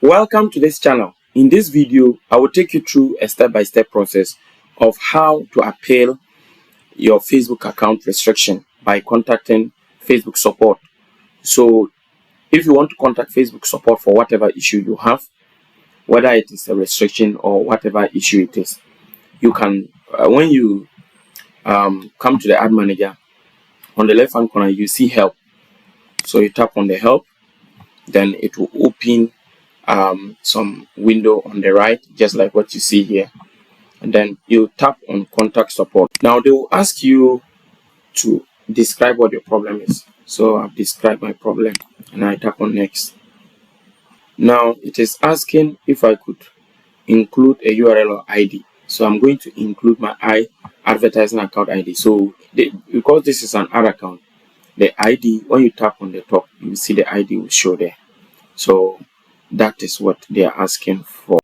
Welcome to this channel. In this video, I will take you through a step-by-step process of how to appeal your Facebook account restriction by contacting Facebook support. So if you want to contact Facebook support for whatever issue you have, whether it is a restriction or whatever issue it is, you can, when you come to the ad manager, on the left hand corner you see help. So you tap on the help, then it will open some window on the right, just like what you see here, and then you tap on contact support. Now they will ask you to describe what your problem is. So I've described my problem and I tap on next. Now it is asking if I could include a URL or ID. So I'm going to include my advertising account ID. So because this is an ad account, the ID, when you tap on the top, you see the ID will show there. So that is what they are asking for.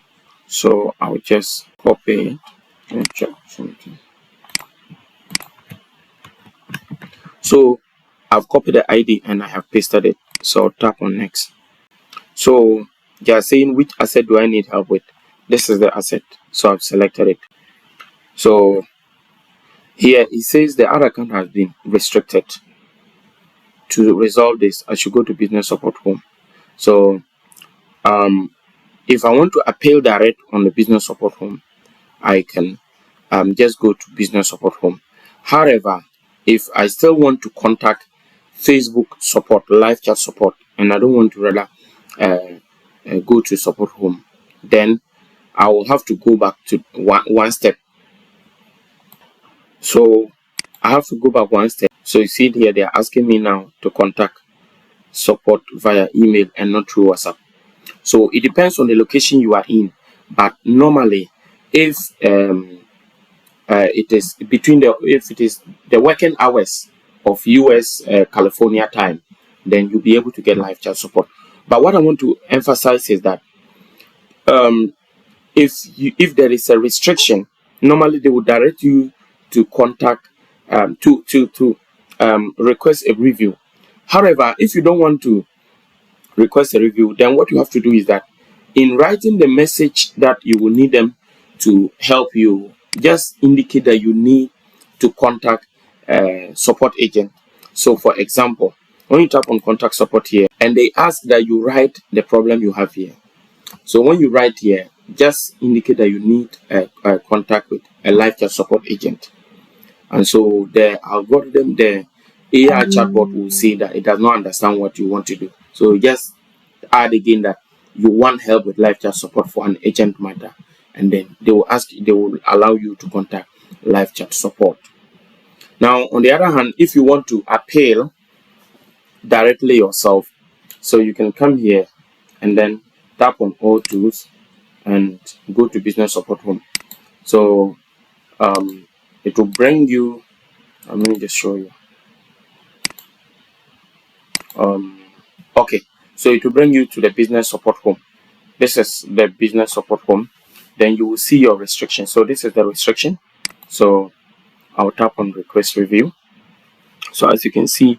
So I'll just copy it and check something. So I've copied the ID and I have pasted it. So I'll tap on next. So they are saying, which asset do I need help with? This is the asset. So I've selected it. So here it says the ad account has been restricted. To resolve this, I should go to business support home. So if I want to appeal direct on the business support home, I can just go to business support home. However, if I still want to contact Facebook support, live chat support, and I don't want to rather go to support home, then I will have to go back to one step. So I have to go back one step. So you see here, they are asking me now to contact support via email and not through WhatsApp. So it depends on the location you are in, but normally if it is the working hours of US California time, then you'll be able to get live chat support. But what I want to emphasize is that if there is a restriction, normally they will direct you to contact request a review. However, if you don't want to request a review, then what you have to do is that in writing the message that you will need them to help you, just indicate that you need to contact a support agent. So for example, when you tap on contact support here and they ask that you write the problem you have here, so when you write here, just indicate that you need a contact with a live chat support agent. And so the algorithm, the AI chatbot will say that it does not understand what you want to do. So just add again that you want help with live chat support for an urgent matter, and then they will allow you to contact live chat support. Now, on the other hand, if you want to appeal directly yourself, so you can come here and then tap on all tools and go to business support home. So it will bring you, let me just show you. Okay, so it will bring you to the business support home. This is the business support home. Then you will see your restriction. So this is the restriction. So I'll tap on request review. So as you can see,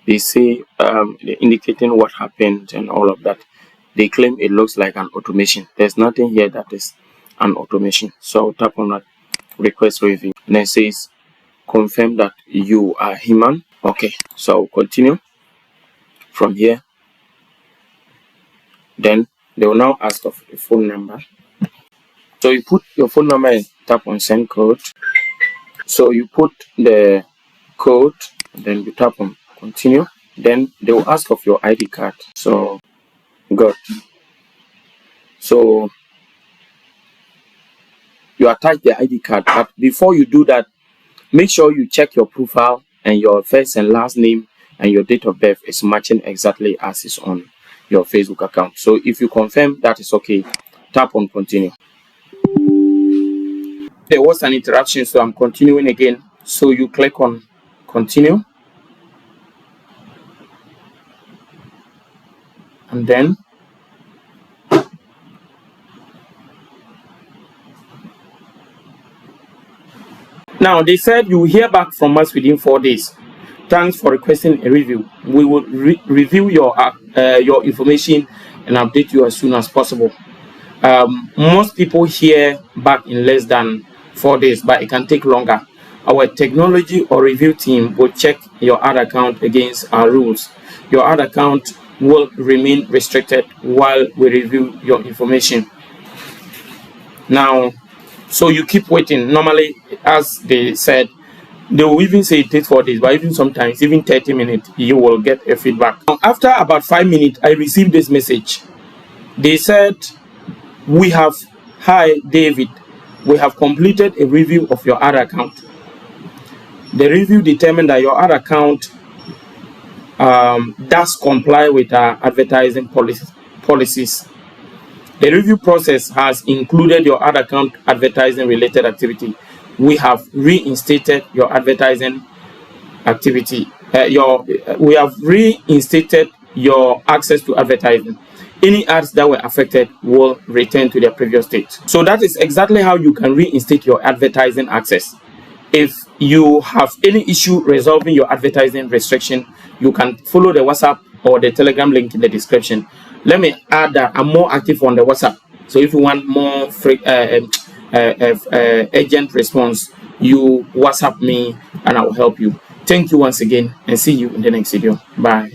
they say they're indicating what happened and all of that. They claim it looks like an automation. There's nothing here that is an automation. So I'll tap on that request review, and it says confirm that you are human. Okay, so I'll continue from here. Then they will now ask of a phone number. So you put your phone number and tap on send code. So you put the code, then you tap on continue. Then they will ask of your ID card. So good. So you attach the ID card, but before you do that, make sure you check your profile and your first and last name and your date of birth is matching exactly as is on your Facebook account. So if you confirm that is okay, tap on continue. There was an interruption, so I'm continuing again. So you click on continue, and then now they said you will hear back from us within 4 days. Thanks for requesting a review. We will review your information and update you as soon as possible. Most people hear back in less than 4 days, but it can take longer. Our technology or review team will check your ad account against our rules. Your ad account will remain restricted while we review your information. Now, so you keep waiting. Normally, as they said, they will even say it takes 4 days, but even sometimes, even 30 minutes, you will get a feedback. Now, after about 5 minutes, I received this message. They said, hi David, we have completed a review of your ad account. The review determined that your ad account does comply with our advertising policies. The review process has included your ad account advertising related activity. We have reinstated your advertising activity. We have reinstated your access to advertising. Any ads that were affected will return to their previous state. So that is exactly how you can reinstate your advertising access. If you have any issue resolving your advertising restriction, you can follow the WhatsApp or the Telegram link in the description. Let me add that I'm more active on the WhatsApp. So if you want more urgent response, you WhatsApp me and I will help you. Thank you once again and see you in the next video. Bye.